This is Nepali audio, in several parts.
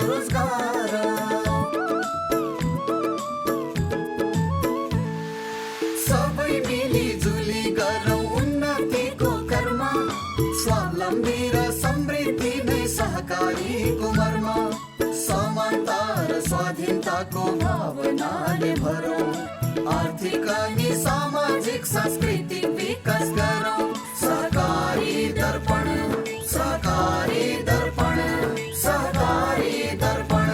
स्वरोजगार। सबै मिलिजुली गरौँ उन्नतिको कर्म, स्वावलम्बी र समृद्धि नै सहकारीको मर्म। समानता र स्वाधीनताको भावनाले भरौँ, आर्थिक अनि सामाजिक सांस्कृतिक विकास गरौँ। सहकारी दर्पण, सहकारी दर्पण, सहकारी दर्पण।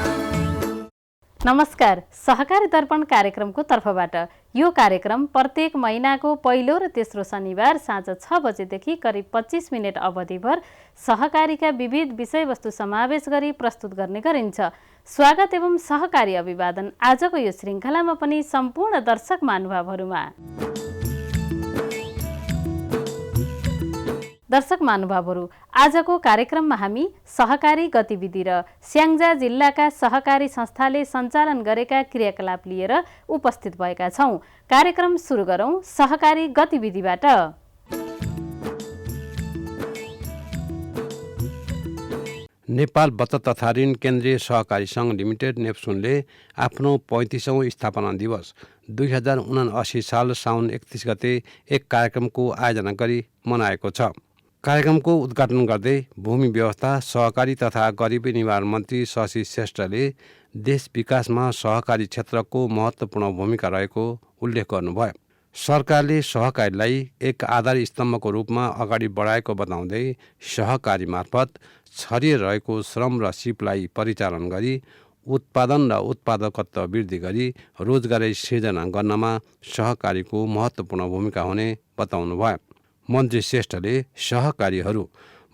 नमस्कार, सहकारी दर्पण कार्यक्रमको तर्फबाट यो कार्यक्रम प्रत्येक महिनाको पहिलो र तेस्रो शनिबार साँझ 6 बजेदेखि करिब 25 मिनट अवधिभर सहकारीका विविध विषयवस्तु समावेश गरी प्रस्तुत गर्ने गरिन्छ। स्वागत एवं सहकारी अभिवादन आजको यो श्रृङ्खलामा पनि सम्पूर्ण दर्शक महानुभावहरूमा। दर्शक महानुभावहरू, आजको कार्यक्रममा हामी सहकारी गतिविधि र स्याङ्जा जिल्लाका सहकारी संस्थाले सञ्चालन गरेका क्रियाकलाप लिएर उपस्थित भएका छौँ। कार्यक्रम सुरु गरौँ सहकारी गतिविधिबाट। नेपाल बचत तथा ऋण केन्द्रीय सहकारी सङ्घ लिमिटेड नेप्सुनले आफ्नो 35औँ स्थापना दिवस 2079 साल साउन 31 गते एक कार्यक्रमको आयोजना गरी मनाएको छ। कार्यक्रमको उद्घाटन गर्दै भूमि व्यवस्था, सहकारी तथा गरिबी निवारण मन्त्री शशि श्रेष्ठले देश विकासमा सहकारी क्षेत्रको महत्त्वपूर्ण भूमिका रहेको उल्लेख गर्नुभयो। सरकारले सहकारीलाई एक आधार स्तम्भको रूपमा अगाडि बढाएको बताउँदै सहकारी मार्फत छरिएर रहेको श्रम र सिपलाई परिचालन गरी उत्पादन र उत्पादकत्व वृद्धि गरी रोजगारी सृजना गर्नमा सहकारीको महत्त्वपूर्ण भूमिका हुने बताउनुभयो। मन्त्री श्रेष्ठले सहकारीहरू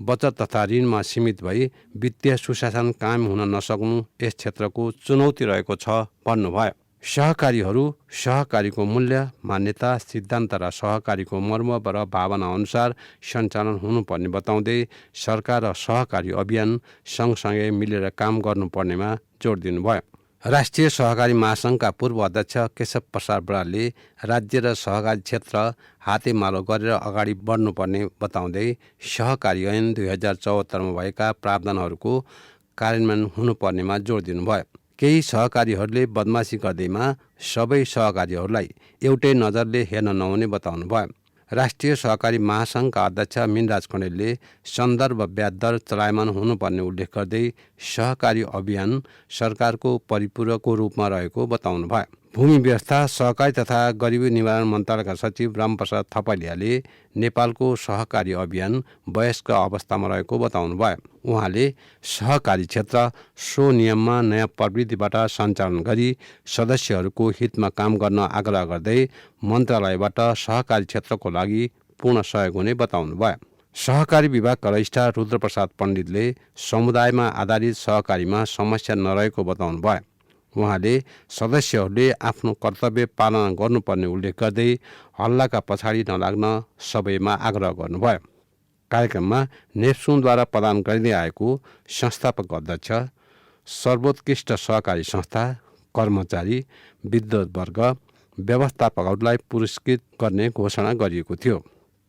बचत तथा ऋणमा सीमित भई वित्तीय सुशासन कायम हुन नसक्नु यस क्षेत्रको चुनौती रहेको छ भन्नुभयो। सहकारीहरू सहकारीको मूल्य, मान्यता, सिद्धान्त र सहकारीको मर्म र भावना अनुसार सञ्चालन हुनुपर्ने बताउँदै सरकार र सहकारी अभियान सँगसँगै मिलेर काम गर्नुपर्नेमा जोड दिनुभयो। राष्ट्रिय सहकारी महासङ्घका पूर्व अध्यक्ष केशव प्रसाद बरालले राज्य र सहकारी क्षेत्र हातेमालो गरेर अगाडि बढ्नुपर्ने बताउँदै सहकारी ऐन 2074 मा भएका प्रावधानहरूको कार्यान्वयन हुनुपर्नेमा जोड दिनुभयो। केही सहकारीहरूले बदमासी गर्दैमा सबै सहकारीहरूलाई एउटै नजरले हेर्न नहुने बताउनुभयो। राष्ट्रिय सहकारी महासङ्घका अध्यक्ष मिनराज कणेलले सन्दर्भ ब्याज दर चलायमान हुनुपर्ने उल्लेख गर्दै सहकारी अभियान सरकारको परिपूरकको रूपमा रहेको बताउनुभयो। भूमि व्यवस्था, सहकारी तथा गरिबी निवारण मन्त्रालयका सचिव रामप्रसाद थपलियाले नेपालको सहकारी अभियान वयस्क अवस्थामा रहेको बताउनुभयो। उहाँले सहकारी क्षेत्र स्वनियममा नयाँ प्रवृत्तिबाट सञ्चालन गरी सदस्यहरूको हितमा काम गर्न आग्रह गर्दै मन्त्रालयबाट सहकारी क्षेत्रको लागि पूर्ण सहयोग हुने बताउनुभयो। सहकारी विभागका रजिस्ट्रार रुद्रप्रसाद पण्डितले समुदायमा आधारित सहकारीमा समस्या नरहेको बताउनुभयो। उहाँले सदस्यहरूले आफ्नो कर्तव्य पालना गर्नुपर्ने उल्लेख गर्दै हल्लाका पछाडि नलाग्न सबैमा आग्रह गर्नुभयो। कार्यक्रममा नेप्सुनद्वारा प्रदान गरिँदै आएको संस्थापक अध्यक्ष, सर्वोत्कृष्ट सहकारी संस्था, कर्मचारी, विद्वद्वर्ग, व्यवस्थापकहरूलाई पुरस्कृत गर्ने घोषणा गरिएको थियो।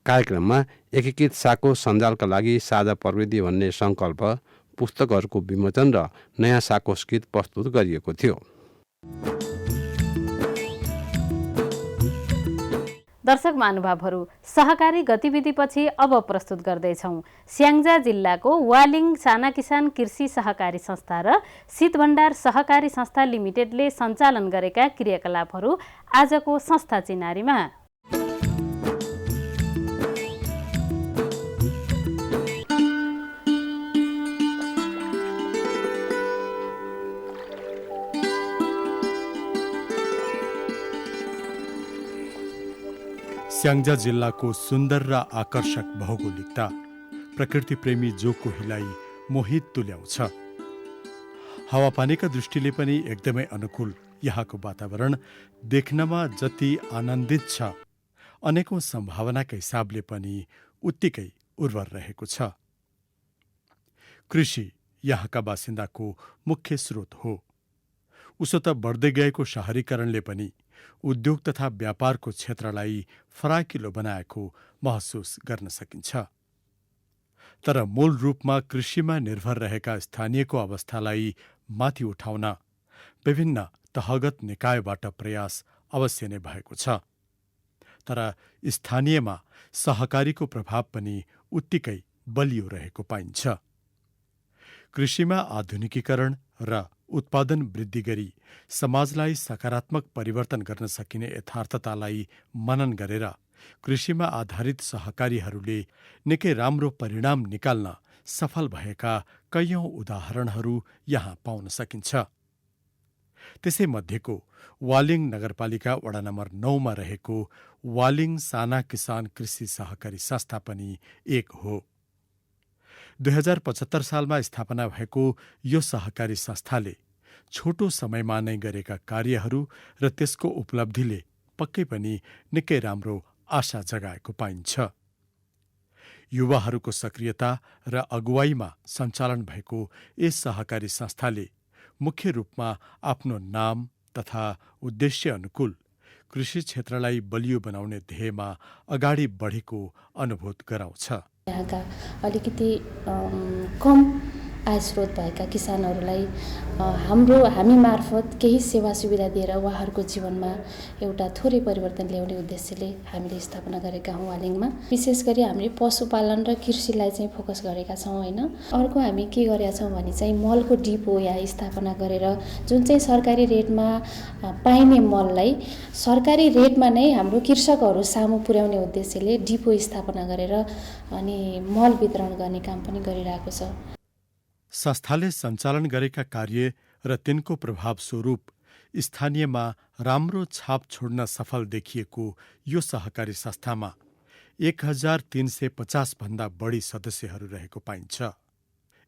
कार्यक्रममा एकीकृत साको सञ्जालका लागि साझा प्रविधि भन्ने सङ्कल्प, पुस्तकहरूको विमोचन र नयाँ साकोस गीत प्रस्तुत गरिएको थियो। दर्शक महानुभावहरू, सहकारी गतिविधिपछि अब प्रस्तुत गर्दैछौँ स्याङ्जा जिल्लाको वालिङ साना किसान कृषि सहकारी संस्था र शीतभण्डार सहकारी संस्था लिमिटेडले सञ्चालन गरेका क्रियाकलापहरू आजको संस्था चिनारीमा। स्याङ्जा जिल्लाको सुन्दर र आकर्षक भौगोलिकता प्रकृतिप्रेमी जो कोहीलाई मोहित तुल्याउँछ। हावापानीका दृष्टिले पनि एकदमै अनुकूल यहाँको वातावरण देख्नमा जति आनन्दित छ, अनेकौं सम्भावनाका हिसाबले पनि उत्तिकै उर्वर रहेको छ। कृषि यहाँका बासिन्दाको मुख्य स्रोत हो। उसो त बढ्दै गएको शहरीकरणले पनि उद्योग तथा व्यापारको क्षेत्रलाई फराकिलो बनाएको महसुस गर्न सकिन्छ। तर मूल रूपमा कृषिमा निर्भर रहेका स्थानीयको अवस्थालाई माथि उठाउन विभिन्न तहगत निकायबाट प्रयास अवश्य नै भएको छ। तर स्थानीयमा सहकारीको प्रभाव पनि उत्तिकै बलियो रहेको पाइन्छ। कृषिमा आधुनिकीकरण र उत्पादन वृद्धि गरी समाजलाई सकारात्मक परिवर्तन गर्न सकिने यथार्थतालाई मनन गरेर कृषिमा आधारित सहकारीहरूले निकै राम्रो परिणाम निकाल्न सफल भएका कैयौं उदाहरणहरू यहाँ पाउन सकिन्छ। त्यसै मध्येको वालिङ नगरपालिका वडा नम्बर 9 मा रहेको वालिङ साना किसान कृषि सहकारी संस्था पनि एक हो। 2075 सालमा स्थापना भएको यो सहकारी संस्थाले छोटो समयमा नै गरेका कार्यहरू र त्यसको उपलब्धिले पक्कै पनि निकै राम्रो आशा जगाएको पाइन्छ। युवाहरूको सक्रियता र अगुवाईमा सञ्चालन भएको यस सहकारी संस्थाले मुख्य रूपमा आफ्नो नाम तथा उद्देश्य अनुकूल कृषि क्षेत्रलाई बलियो बनाउने ध्येयमा अगाडि बढेको अनुभूत गराउँछ। यहाँका अलिकति कम आय स्रोत भएका किसानहरूलाई हामी मार्फत केही सेवा सुविधा दिएर उहाँहरूको जीवनमा एउटा थोरै परिवर्तन ल्याउने उद्देश्यले हामीले स्थापना गरेका हौँ वालिङमा। विशेष गरी हामीले पशुपालन र कृषिलाई चाहिँ फोकस गरेका छौँ होइन। अर्को हामी के गरेका छौँ भने चाहिँ मलको डिपो यहाँ स्थापना गरेर जुन चाहिँ सरकारी रेटमा पाइने मललाई सरकारी रेटमा नै हाम्रो कृषकहरू सामु पुर्याउने उद्देश्यले डिपो स्थापना गरेर अनि मल वितरण गर्ने काम पनि गरिरहेको छ। संस्थाले सञ्चालन गरेका कार्य र तिनको प्रभाव स्वरूप स्थानीयमा राम्रो छाप छोड्न सफल देखिएको यो सहकारी संस्थामा 1350 भन्दा बढी सदस्यहरू रहेको पाइन्छ।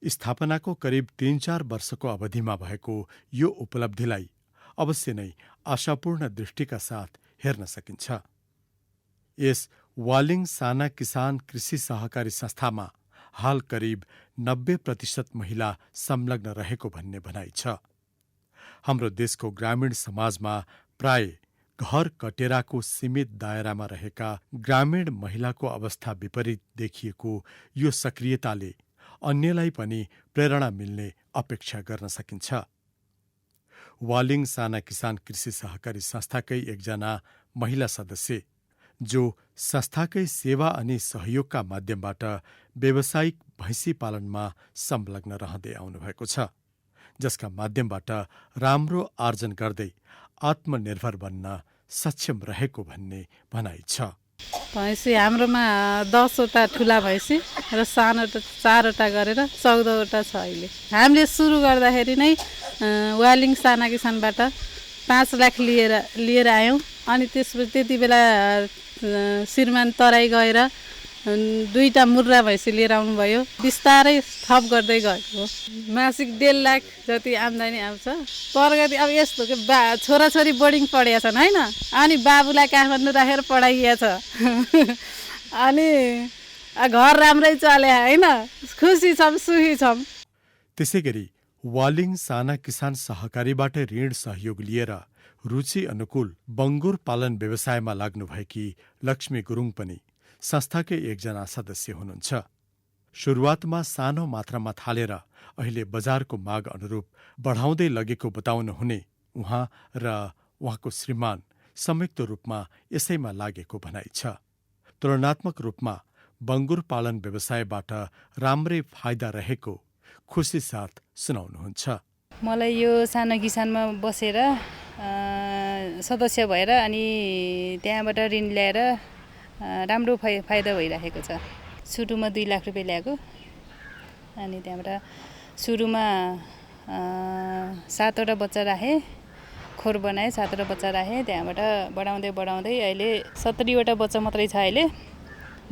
स्थापनाको करिब 3-4 वर्षको अवधिमा भएको यो उपलब्धिलाई अवश्य नै आशापूर्ण दृष्टिका साथ हेर्न सकिन्छ। यस वालिङ साना किसान कृषि सहकारी संस्थामा हाल करिब 90% महिला संलग्न रहेको भन्ने भनाइ छ। हाम्रो देशको ग्रामीण समाजमा प्राय घर कटेराको सीमित दायरामा रहेका ग्रामीण महिलाको अवस्था विपरीत देखिएको यो सक्रियताले अन्यलाई पनि प्रेरणा मिल्ने अपेक्षा गर्न सकिन्छ। वालिङ साना किसान कृषि सहकारी संस्थाकै एकजना महिला सदस्य जो संस्थाकै सेवा अनि सहयोगका माध्यमबाट व्यावसायिक भैँसी पालनमा संलग्न रहँदै आउनुभएको छ, जसका माध्यमबाट राम्रो आर्जन गर्दै आत्मनिर्भर बन्न सक्षम रहेको भन्ने भनाइ छ। भैँसी हाम्रोमा 10वटा ठुला भैँसी र सानो 4वटा गरेर 14वटा छ। अहिले हामीले सुरु गर्दाखेरि नै वालिङ साना किसानबाट 5 लाख लिएर आयौँ। अनि त्यसपछि त्यति बेला श्रीमान तराई गएर 2टा मुर्रा भैँसी लिएर आउनुभयो। बिस्तारै थप गर्दै गएको। मासिक 1.5 लाख जति आम्दानी आउँछ। प्रगति अब यस्तो कि छोराछोरी बोर्डिङ पढेका छन् होइन, अनि बाबुलाई काठमाडौँ राखेर पढाइएको छ। अनि घर राम्रै चले होइन, खुसी छौँ, सुखी छौँ। त्यसै गरी वालिङ साना किसान सहकारीबाट ऋण सहयोग लिएर रुचि अनुकूल बङ्गुर पालन व्यवसायमा लाग्नुभएकी लक्ष्मी गुरुङ पनि संस्थाकै एकजना सदस्य हुनुहुन्छ। सुरुवातमा सानो मात्रामा थालेर अहिले बजारको माग अनुरूप बढाउँदै लगेको बताउनुहुने उहाँ र उहाँको श्रीमान संयुक्त रूपमा यसैमा लागेको भनाइ छ। तुलनात्मक रूपमा बङ्गुर पालन व्यवसायबाट राम्रै फाइदा रहेको खुसी साथ सुनाउनुहुन्छ। मलाई यो सानो किसानमा बसेर सदस्य भएर अनि त्यहाँबाट ऋण ल्याएर राम्रो फाइदा भइरहेको छ। सुरुमा 2 लाख रुपियाँ ल्याएको, अनि त्यहाँबाट सुरुमा 7वटा बच्चा राखेँ, खोर बनाएँ, 7वटा बच्चा राखेँ। त्यहाँबाट बढाउँदै अहिले 70वटा बच्चा मात्रै छ। अहिले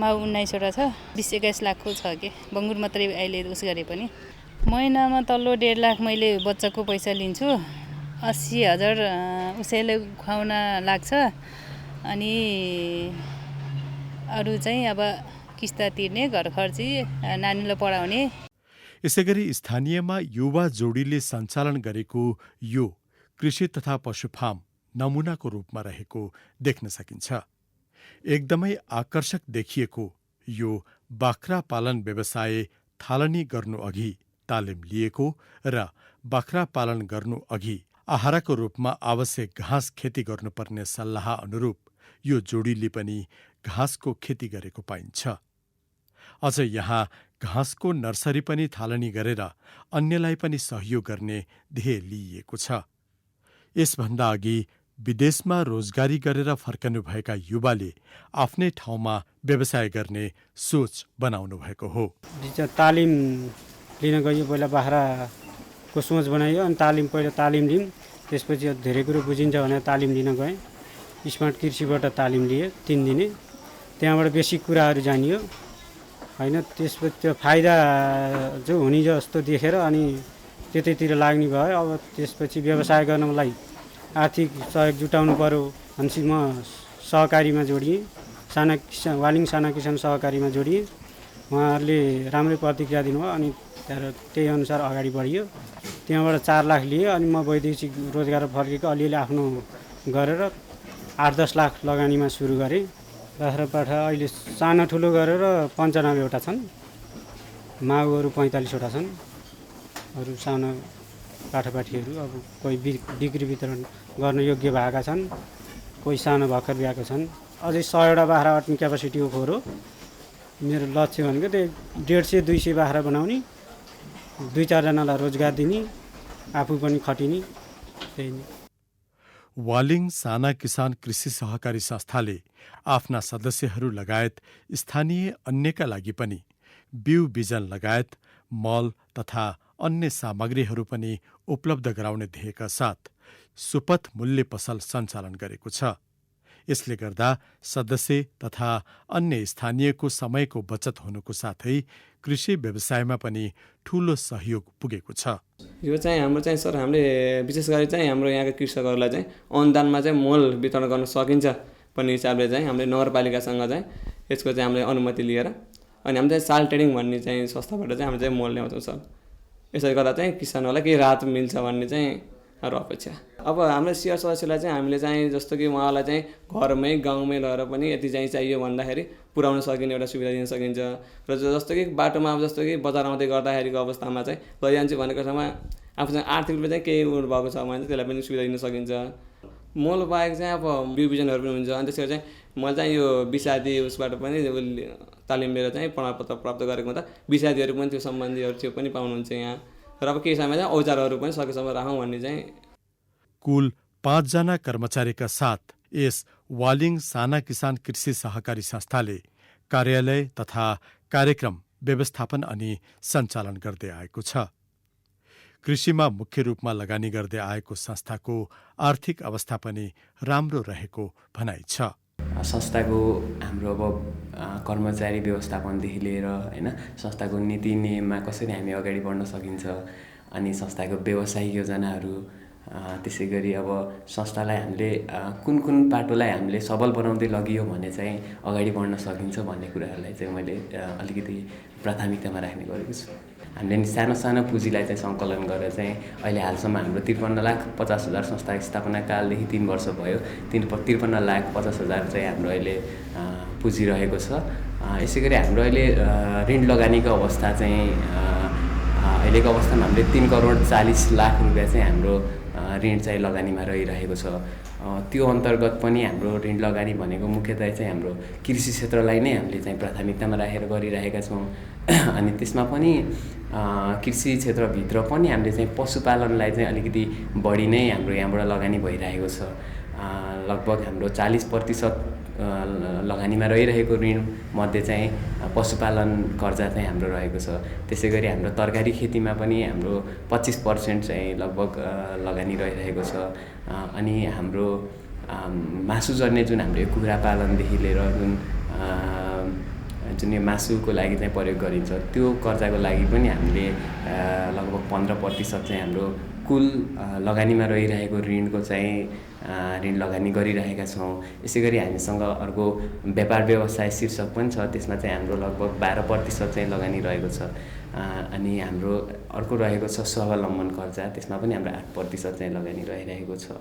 माउ 19वटा छ। 20-21 लाखको छ कि बङ्गुर मात्रै अहिले उस गरे पनि। महिनामा तल्लो 1.5 लाख मैले बच्चाको पैसा लिन्छु। 80,000 उसैले खुवाउन लाग्छ। अनि अरू चाहिँ अब किस्ता तिर्ने, घर खर्ची, नानीलाई पढाउने। यसैगरी स्थानीयमा युवा जोडीले सञ्चालन गरेको यो कृषि तथा पशु फार्म नमुनाको रूपमा रहेको देख्न सकिन्छ। एकदमै आकर्षक देखिएको यो बाख्रा पालन व्यवसाय थालनी गर्नु अघि तालिम लिएको र बाख्रा पालन गर्नु अघि आहारको रूपमा आवश्यक घाँस खेती गर्नुपर्ने सल्लाह अनुरूप यो जोडीले पनि घाँसको खेती गरेको पाइन्छ। अझ यहाँ घाँसको नर्सरी पनि थालनी गरेर अन्यलाई पनि सहयोग गर्ने ध्येय लिइएको छ। यसभन्दा अघि विदेशमा रोजगारी गरेर फर्कनुभएका युवाले आफ्नै ठाउँमा व्यवसाय गर्ने सोच बनाउनु भएको हो। तालिम लिन गयो, पहिला बाख्राको सोच बनायो अनि पहिला तालिम लियौँ, त्यसपछि धेरै कुरो बुझिन्छ भनेर तालिम लिन गएँ। स्मार्ट कृषिबाट तालिम लिए 3 दिने, त्यहाँबाट बेसिक कुराहरू जानियो होइन। त्यसपछि त्यो फाइदा जो हुने जस्तो देखेर अनि त्यतैतिर लाग्ने भयो। अब त्यसपछि व्यवसाय गर्नलाई आर्थिक सहयोग जुटाउनु पर्यो भनेपछि म सहकारीमा जोडिएँ, वालिङ साना किसान सहकारीमा जोडिएँ। उहाँहरूले राम्रै प्रतिक्रिया दिनुभयो अनि त्यही अनुसार अगाडि बढियो। त्यहाँबाट 4 लाख लिए अनि म वैदेशिक रोजगार फर्केको अलिअलि आफ्नो गरेर 8-10 लाख लगानीमा सुरु गरेँ। बाख्रा पाठा अहिले सानो ठुलो गरेर 95वटा छन्, माउहरू 45वटा छन्। अरू सानो पाठापाठीहरू अब कोही बिक्री वितरण गर्न योग्य भएका छन्, कोही सानो भर्खर ब्याएको छन्। अझै 100वटा बाख्रा अट्ने क्यापासिटीको खोर हो। मेरो लक्ष्य भनेको त्यही 150-200 बाख्रा बनाउने, 2-4 जनालाई रोजगार दिने, आफू पनि खटिने, त्यही नै। वालिङ साना किसान कृषि सहकारी संस्थाले आफ्ना सदस्यहरू लगायत स्थानीय अन्यका लागि पनि बिउ बिजन लगायत मल तथा अन्य सामग्रीहरू पनि उपलब्ध गराउने ध्येयका साथ सुपथ मूल्य पसल सञ्चालन गरेको छ। यसले गर्दा सदस्य तथा अन्य स्थानीयको समयको बचत हुनुको साथै कृषि व्यवसायमा पनि ठूलो सहयोग पुगेको छ। यो चाहिँ हाम्रो चाहिँ सर, हामीले विशेष गरी चाहिँ हाम्रो यहाँका कृषकहरूलाई चाहिँ अनुदानमा चाहिँ मल वितरण गर्न सकिन्छ भन्ने हिसाबले चाहिँ हामीले नगरपालिकासँग चाहिँ यसको चाहिँ हामीले अनुमति लिएर अनि हामी चाहिँ साल ट्रेडिङ भन्ने चाहिँ संस्थाबाट चाहिँ हामीले चाहिँ मल ल्याउँछौँ सर। यसरी गर्दा चाहिँ किसानहरूलाई केही राहत मिल्छ भन्ने चाहिँ हाम्रो अपेक्षा। अब हाम्रो सिआर सदस्यलाई चाहिँ हामीले चाहिँ जस्तो कि उहाँलाई चाहिँ घरमै गाउँमै लगेर पनि यति चाहिँ चाहियो भन्दाखेरि पुर्याउन सकिने एउटा सुविधा दिन सकिन्छ। र जस्तो कि बाटोमा अब जस्तो कि बजार आउँदै गर्दाखेरिको अवस्थामा चाहिँ लैजान्छु भनेको ठाउँमा आफूसँग आर्थिक रूपले चाहिँ केही उयो भएको छ भने चाहिँ त्यसलाई पनि सुविधा दिन सकिन्छ। मल बाहेक चाहिँ अब बिउ बिजनहरू पनि हुन्छ। अनि त्यसरी चाहिँ मैले चाहिँ यो विषादी उसबाट पनि तालिम लिएर चाहिँ प्रमाणपत्र प्राप्त गरेको हुँदा विषादीहरू पनि त्यो सम्बन्धीहरू त्यो पनि पाउनुहुन्छ यहाँ। र अब केही समय चाहिँ औजारहरू पनि सकेसम्म राखौँ भन्ने चाहिँ। कुल 5 जना कर्मचारीका साथ यस वालिङ साना किसान कृषि सहकारी संस्थाले कार्यालय तथा कार्यक्रम व्यवस्थापन अनि सञ्चालन गर्दै आएको छ। कृषिमा मुख्य रूपमा लगानी गर्दै आएको संस्थाको आर्थिक अवस्था पनि राम्रो रहेको भनाइ छ। संस्थाको हाम्रो अब कर्मचारी व्यवस्थापनदेखि लिएर होइन संस्थाको नीति नियममा कसरी हामी अगाडि बढ्न सकिन्छ अनि संस्थाको व्यवसायिक योजनाहरू, त्यसै गरी अब संस्थालाई हामीले कुन कुन पाटोलाई हामीले सबल बनाउँदै लगियो भने चाहिँ अगाडि बढ्न सकिन्छ भन्ने कुराहरूलाई चाहिँ मैले अलिकति प्राथमिकतामा राख्ने गरेको छु। हामीले सानो सानो पुँजीलाई चाहिँ सङ्कलन गरेर चाहिँ अहिले हालसम्म हाम्रो 53,50,000 संस्था स्थापना कालदेखि 3 वर्ष भयो। 53,50,000 चाहिँ हाम्रो अहिले पुँजी रहेको छ। यसै गरी हाम्रो अहिले ऋण लगानीको अवस्था चाहिँ अहिलेको अवस्थामा हामीले 3,40,00,000 रुपियाँ चाहिँ हाम्रो ऋण चाहिँ लगानीमा रहिरहेको छ। त्यो अन्तर्गत पनि हाम्रो ऋण लगानी भनेको मुख्यतया चाहिँ हाम्रो कृषि क्षेत्रलाई नै हामीले चाहिँ प्राथमिकतामा राखेर गरिरहेका छौँ। अनि त्यसमा पनि कृषि क्षेत्रभित्र पनि हामीले चाहिँ पशुपालनलाई चाहिँ अलिकति बढी नै हाम्रो यहाँबाट लगानी भइरहेको छ। लगभग हाम्रो 40% लगानीमा रहिरहेको ऋण मध्ये चाहिँ पशुपालन कर्जा चाहिँ हाम्रो रहेको छ। त्यसै गरी हाम्रो तरकारी खेतीमा पनि हाम्रो 25% चाहिँ लगभग लगानी रहिरहेको छ। अनि हाम्रो मासु जर्ने जुन हाम्रो कुखुरा पालनदेखि लिएर जुन यो मासुको लागि चाहिँ प्रयोग गरिन्छ त्यो कर्जाको लागि पनि हामीले लगभग 15% चाहिँ हाम्रो कुल लगानीमा रहिरहेको ऋणको चाहिँ ऋण लगानी गरिरहेका छौँ। यसै गरी हामीसँग अर्को व्यापार व्यवसाय शीर्षक पनि छ, त्यसमा चाहिँ हाम्रो लगभग 12% चाहिँ लगानी रहेको छ। अनि हाम्रो अर्को रहेको छ स्वावलम्बन कर्जा, त्यसमा पनि हाम्रो 8% चाहिँ लगानी रहिरहेको छ।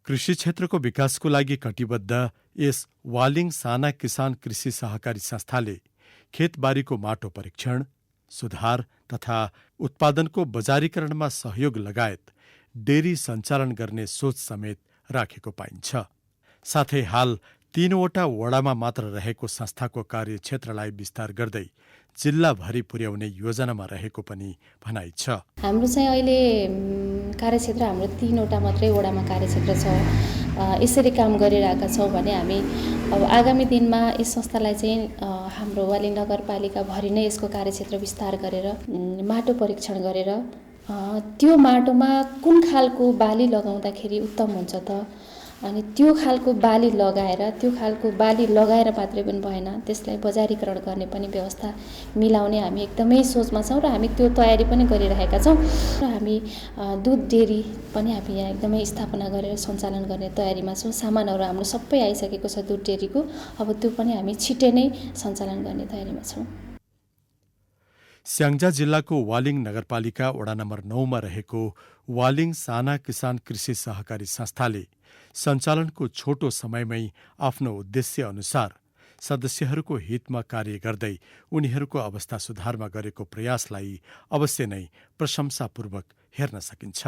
कृषि क्षेत्रको विकासको लागि कटिबद्ध यस वालिङ साना किसान कृषि सहकारी संस्थाले खेतबारीको माटो परीक्षण, सुधार तथा उत्पादनको बजारीकरणमा सहयोग लगायत डेरी सञ्चालन गर्ने सोच समेत राखेको पाइन्छ। साथै हाल 3वटा वडामा मात्र रहेको संस्थाको कार्यक्षेत्रलाई विस्तार गर्दै जिल्लाभरि पुर्याउने योजनामा रहेको पनि भनाइ छ। हाम्रो चाहिँ अहिले कार्यक्षेत्र हाम्रो 3वटा मात्रै वडामा कार्यक्षेत्र छ। यसरी काम गरिरहेका छौँ भने हामी अब आगामी दिनमा यस संस्थालाई चाहिँ हाम्रो वाली नगरपालिकाभरि नै यसको कार्यक्षेत्र विस्तार गरेर माटो परीक्षण गरेर त्यो माटोमा कुन खालको बाली लगाउँदाखेरि उत्तम हुन्छ त, अनि त्यो खालको बाली लगाएर मात्रै पनि भएन, त्यसलाई बजारीकरण गर्ने पनि व्यवस्था मिलाउने हामी एकदमै सोचमा छौँ र हामी त्यो तयारी पनि गरिरहेका छौँ। र हामी दुध डेरी पनि हामी यहाँ एकदमै स्थापना गरेर सञ्चालन गर्ने तयारीमा छौँ। सामानहरू हाम्रो सबै आइसकेको छ दुध डेरीको, अब त्यो पनि हामी छिट्टै नै सञ्चालन गर्ने तयारीमा छौँ। स्याङ्जा जिल्लाको वालिङ नगरपालिका वडा नम्बर 9 मा रहेको वालिङ साना किसान कृषि सहकारी संस्थाले सञ्चालनको छोटो समयमै आफ्नो उद्देश्य अनुसार सदस्यहरूको हितमा कार्य गर्दै उनीहरूको अवस्था सुधारमा गरेको प्रयासलाई अवश्य नै प्रशंसापूर्वक हेर्न सकिन्छ।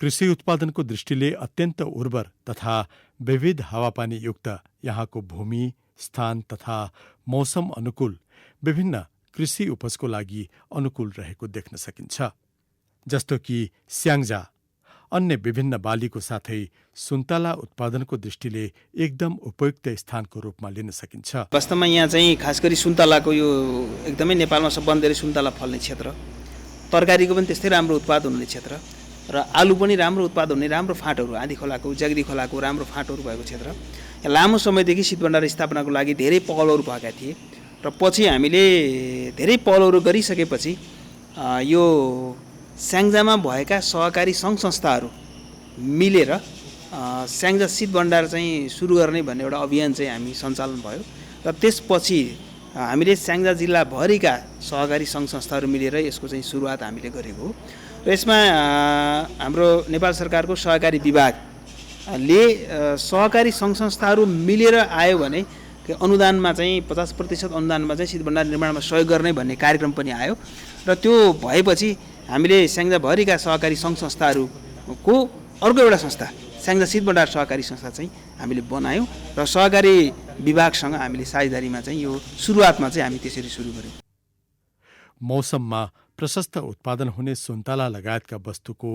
कृषि उत्पादनको दृष्टिले अत्यन्त उर्वर तथा विविध हावापानी युक्त यहाँको भूमि, स्थान तथा मौसम अनुकूल विभिन्न कृषि उपजको लागि अनुकूल रहेको देख्न सकिन्छ। जस्तो कि स्याङ्जा अन्य विभिन्न बालीको साथै सुन्तला उत्पादनको दृष्टिले एकदम उपयुक्त स्थानको रूपमा लिन सकिन्छ। वास्तवमा यहाँ चाहिँ खास गरी सुन्तलाको यो एकदमै नेपालमा सबभन्दा धेरै सुन्तला फल्ने क्षेत्र, तरकारीको पनि त्यस्तै राम्रो उत्पादन हुने क्षेत्र र आलु पनि राम्रो उत्पादन हुने, राम्रो फाँटहरू आँधी खोलाको, जागरी खोलाको राम्रो फाँटहरू भएको क्षेत्र। लामो समयदेखि शीत भण्डार स्थापनाको लागि धेरै पहलहरू भएका थिए र पछि हामीले धेरै पहलहरू गरिसकेपछि यो स्याङ्जामा भएका सहकारी सङ्घ संस्थाहरू मिलेर स्याङ्जा शीत भण्डार चाहिँ सुरु गर्ने भन्ने एउटा अभियान चाहिँ हामी सञ्चालन भयो र त्यसपछि हामीले स्याङ्जा जिल्लाभरिका सहकारी सङ्घ संस्थाहरू मिलेर यसको चाहिँ सुरुवात हामीले गरेको हो। र यसमा हाम्रो नेपाल सरकारको सहकारी विभागले सहकारी सङ्घ संस्थाहरू मिलेर आयो भने अनुदानमा चाहिँ 50% अनुदानमा चाहिँ शीत भण्डार निर्माणमा सहयोग गर्ने भन्ने कार्यक्रम पनि आयो र त्यो भएपछि हामीले स्याङ्जाभरिका सहकारी सङ्घ संस्थाहरूको अर्को एउटा संस्था स्याङ्जा शीत भण्डार सहकारी संस्था चाहिँ हामीले बनायौँ र सहकारी विभागसँग हामीले साझेदारीमा चाहिँ यो सुरुवातमा चाहिँ हामी त्यसरी सुरु गर्यौँ। मौसममा प्रशस्त उत्पादन हुने सुन्तला लगायतका वस्तुको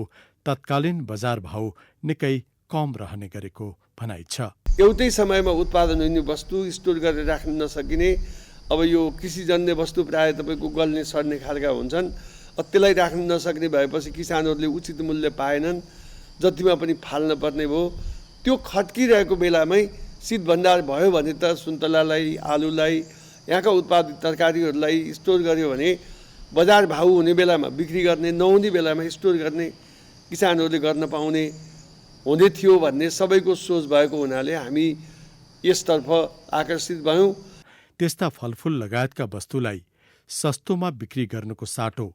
तत्कालीन बजार भाउ निकै कम रहने गरेको भनाइ छ। एउटै समयमा उत्पादन हुने वस्तु स्टोर गरेर राख्न नसकिने, अब यो कृषिजन्य वस्तु प्रायः तपाईँको गल्ने सर्ने खालका हुन्छन्, त्यसलाई राख्न नसक्ने भएपछि किसानहरूले उचित मूल्य पाएनन्, जतिमा पनि फाल्न पर्ने भयो। त्यो खट्किरहेको बेलामै शीत भण्डार भयो भने त सुन्तलालाई, आलुलाई, यहाँका उत्पादित तरकारीहरूलाई स्टोर गर्यो भने बजार भाउ हुने बेलामा बिक्री गर्ने, नहुने बेलामा स्टोर गर्ने किसानहरूले गर्न पाउने हुने थियो भन्ने सबैको सोच भएको हुनाले हामी यसतर्फ आकर्षित भयौँ। त्यस्ता फलफुल लगायतका वस्तुलाई सस्तोमा बिक्री गर्नुको साटो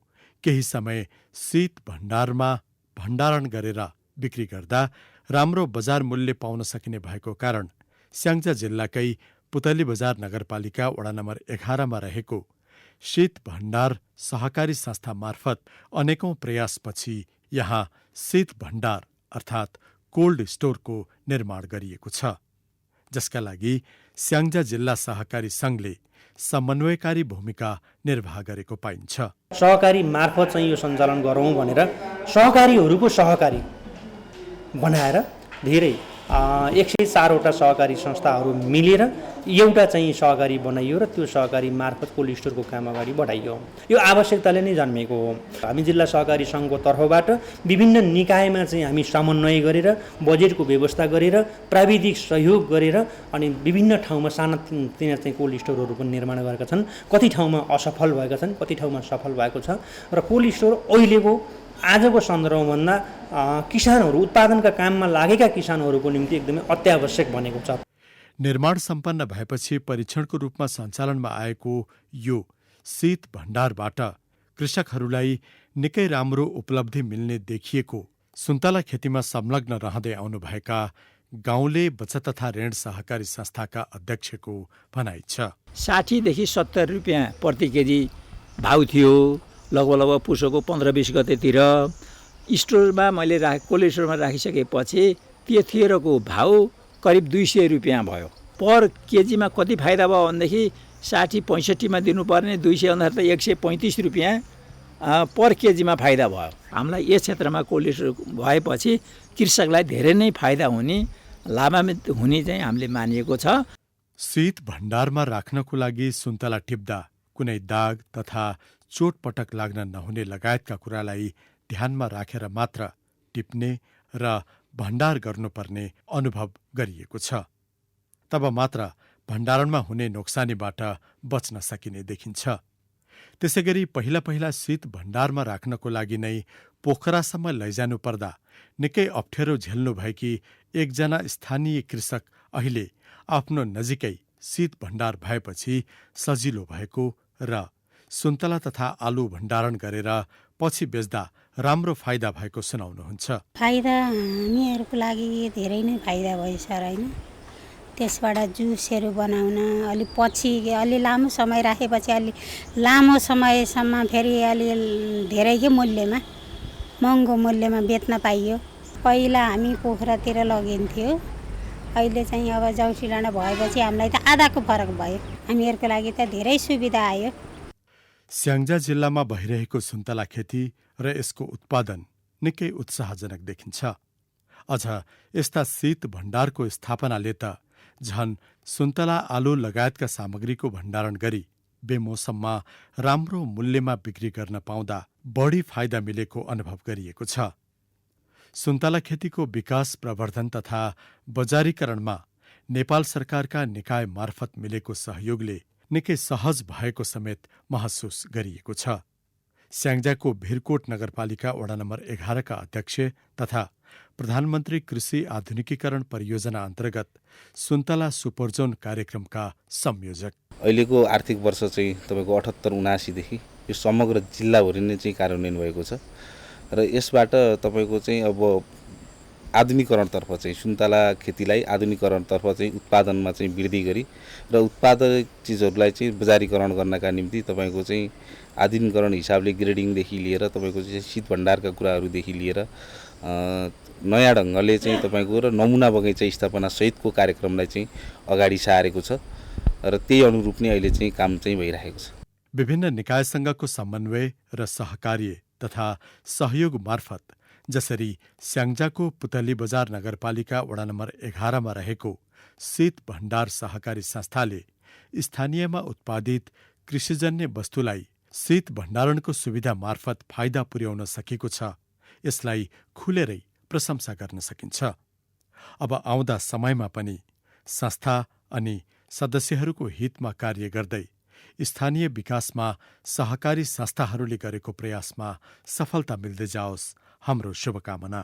केही समय शीत भण्डारमा भण्डारण गरेर बिक्री गर्दा राम्रो बजार मूल्य पाउन सकिने भएको कारण स्याङ्जा जिल्लाकै पुतली बजार नगरपालिका वडा नम्बर 11 मा रहेको शीत भण्डार सहकारी संस्था मार्फत अनेकौं प्रयासपछि यहाँ शीत भण्डार अर्थात् कोल्ड स्टोरको निर्माण गरिएको छ, जसका लागि स्याङ्जा जिल्ला सहकारी सङ्घले समन्वयकारी भूमिका निर्वाह गरेको पाइन्छ। सहकारी मार्फत चाहिँ यो सञ्चालन गरौँ भनेर सहकारीहरूको सहकारी बनाएर धेरै 104वटा सहकारी संस्थाहरू मिलेर एउटा चाहिँ सहकारी बनाइयो र त्यो सहकारी मार्फत कोल्ड स्टोरको काम अगाडि बढाइयो। यो आवश्यकताले नै जन्मेको हो। हामी जिल्ला सहकारी सङ्घको तर्फबाट विभिन्न निकायमा चाहिँ हामी समन्वय गरेर बजेटको व्यवस्था गरेर प्राविधिक सहयोग गरेर अनि विभिन्न ठाउँमा सानातिना चाहिँ कोल्ड स्टोरहरू पनि निर्माण गरेका छन्। कति ठाउँमा असफल भएका छन्, कति ठाउँमा सफल भएको छ र कोल्ड स्टोर अहिलेको आजको सन्दर्भभन्दा किसानहरू उत्पादनका काममा लागेका किसानहरूको निम्ति एकदमै अत्यावश्यक बनेको छ। निर्माण सम्पन्न भएपछि परीक्षणको रूपमा सञ्चालनमा आएको यो शीत भण्डारबाट कृषकहरूलाई निकै राम्रो उपलब्धि मिल्ने देखिएको सुन्तला खेतीमा संलग्न रहँदै आउनुभएका गाउँले बचत तथा ऋण सहकारी संस्थाका अध्यक्षको भनाइ छ। 60 देखि 70 रुपियाँ प्रति केजी भाउ थियो लगभग पुसोको 15-20 गतेतिर स्टोरमा मैले कोल्ड स्टोरमा राखिसकेपछि त्यतिखेरको भाउ करिब 200 रुपियाँ भयो। पर केजीमा कति फाइदा भयो भनेदेखि 60-65 दिनुपर्ने 200 भन्दा त 135 रुपियाँ पर केजीमा फाइदा भयो। हामीलाई यस क्षेत्रमा कोल्ड स्टोर भएपछि कृषकलाई धेरै नै फाइदा हुने लाभान्वित हुने चाहिँ हामीले मानिएको छ। शीत भण्डारमा राख्नको लागि सुन्तला टिप्दा कुनै दाग तथा चोटपटक लाग्न नहुने लगायतका कुरालाई ध्यानमा राखेर मात्र टिप्ने र भण्डार गर्नुपर्ने अनुभव गरिएको छ। तब मात्र भण्डारणमा हुने नोक्सानीबाट बच्न सकिने देखिन्छ। त्यसैगरी पहिला शीत भण्डारमा राख्नको लागि नै पोखरासम्म लैजानु पर्दा निकै अप्ठ्यारो झेल्नु भएकी एकजना स्थानीय कृषक अहिले आफ्नो नजिकै शीत भण्डार भएपछि सजिलो भएको र सुन्तला तथा आलु भण्डारण गरेर पछि बेच्दा राम्रो फाइदा भएको सुनाउनुहुन्छ। फाइदा हामीहरूको लागि धेरै नै फाइदा भयो सर होइन। त्यसबाट जुसहरू बनाउन अलि पछि अलि लामो समय राखेपछि अलि लामो समयसम्म फेरि अलि धेरैकै मूल्यमा महँगो मूल्यमा बेच्न पाइयो। पहिला हामी पोखरातिर लगिन्थ्यो, अहिले चाहिँ अब जौसी डाँडा भएपछि हामीलाई त आधाको फरक भयो। हामीहरूको लागि त धेरै सुविधा आयो। स्याङ्जा जिल्लामा भइरहेको सुन्तला खेती र यसको उत्पादन निकै उत्साहजनक देखिन्छ। अझ यस्ता शीत भण्डारको स्थापनाले त झन सुन्तला आलु लगायतका सामग्रीको भण्डारण गरी बेमौसममा राम्रो मूल्यमा बिक्री गर्न पाउँदा बढी फाइदा मिलेको अनुभव गरिएको छ। सुन्तला खेतीको विकास प्रवर्धन तथा बजारीकरणमा नेपाल सरकारका निकाय मार्फत मिलेको सहयोगले निकै सहज भएको समेत महसुस गरिएको छ। स्याङ्जाको भिरकोट नगरपालिका वडा नम्बर 11 का अध्यक्ष तथा प्रधानमन्त्री कृषि आधुनिकीकरण परियोजना अन्तर्गत सुन्तला सुपरजोन कार्यक्रमका संयोजक। अहिलेको आर्थिक वर्ष चाहिँ तपाईँको 78-79 देखि यो समग्र जिल्लाभरि नै चाहिँ कार्यान्वयन भएको छ र यसबाट तपाईँको चाहिँ अब आधुनिकीकरणतर्फ चाहिँ सुन्तला खेतीलाई आधुनिकीकरणतर्फ चाहिँ उत्पादनमा चाहिँ वृद्धि गरी र उत्पादक चिजहरूलाई चाहिँ बजारीकरण गर्नका निम्ति तपाईँको चाहिँ आधुनिकीकरण हिसाबले ग्रेडिङदेखि लिएर तपाईँको चाहिँ शीत भण्डारका कुराहरूदेखि लिएर नयाँ ढङ्गले चाहिँ तपाईँको र नमुना बगैँचा स्थापना सहितको कार्यक्रमलाई चाहिँ अगाडि सारेको छ र त्यही अनुरूप नै अहिले चाहिँ काम चाहिँ भइरहेको छ। विभिन्न निकायसँगको समन्वय र सहकार्य तथा सहयोग मार्फत जसरी स्याङ्जाको पुतली बजार नगरपालिका वडा नम्बर 11 मा रहेको शीत भण्डार सहकारी संस्थाले स्थानीयमा उत्पादित कृषिजन्य वस्तुलाई शीत भण्डारणको सुविधा मार्फत फाइदा पुर्याउन सकेको छ, यसलाई खुलेरै प्रशंसा गर्न सकिन्छ। अब आउँदा समयमा पनि संस्था अनि सदस्यहरूको हितमा कार्य गर्दै स्थानीय विकासमा सहकारी संस्थाहरूले गरेको प्रयासमा सफलता मिल्दै जाओस्, हाम्रो शुभकामना।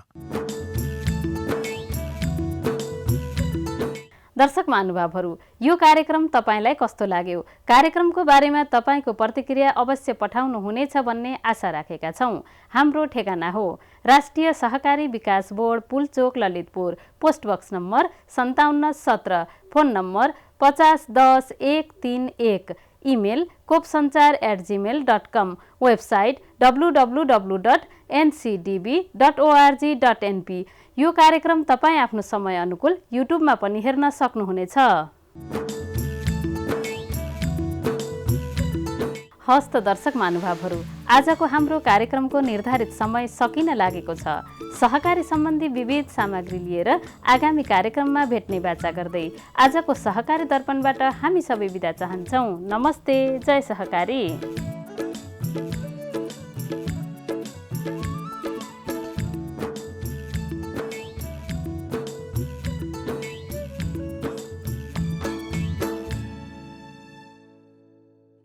दर्शक महानुभावहरू, यो कार्यक्रम तपाईलाई कस्तो लाग्यो? कार्यक्रमको बारेमा तपाईको प्रतिक्रिया अवश्य पठाउनु हुनेछ भन्ने आशा राखेका छौं। हाम्रो ठेगाना हो राष्ट्रिय सहकारी विकास board, Pulchowk, Lalitpur, post box number 5717, phone number 5010-131, email kopsanchar@gmail.com, website www.ncdb.org.np। यो कार्यक्रम तपाईँ आफ्नो समय अनुकूल युट्युबमा पनि हेर्न सक्नुहुनेछ। हस्त दर्शक महानुभावहरू, आजको हाम्रो कार्यक्रमको निर्धारित समय सकिन लागेको छ। सहकारी सम्बन्धी विविध सामग्री लिएर आगामी कार्यक्रममा भेट्ने बाचा गर्दै आजको सहकारी दर्पणबाट हामी सबै बिदा चाहन्छौँ। नमस्ते, जय सहकारी।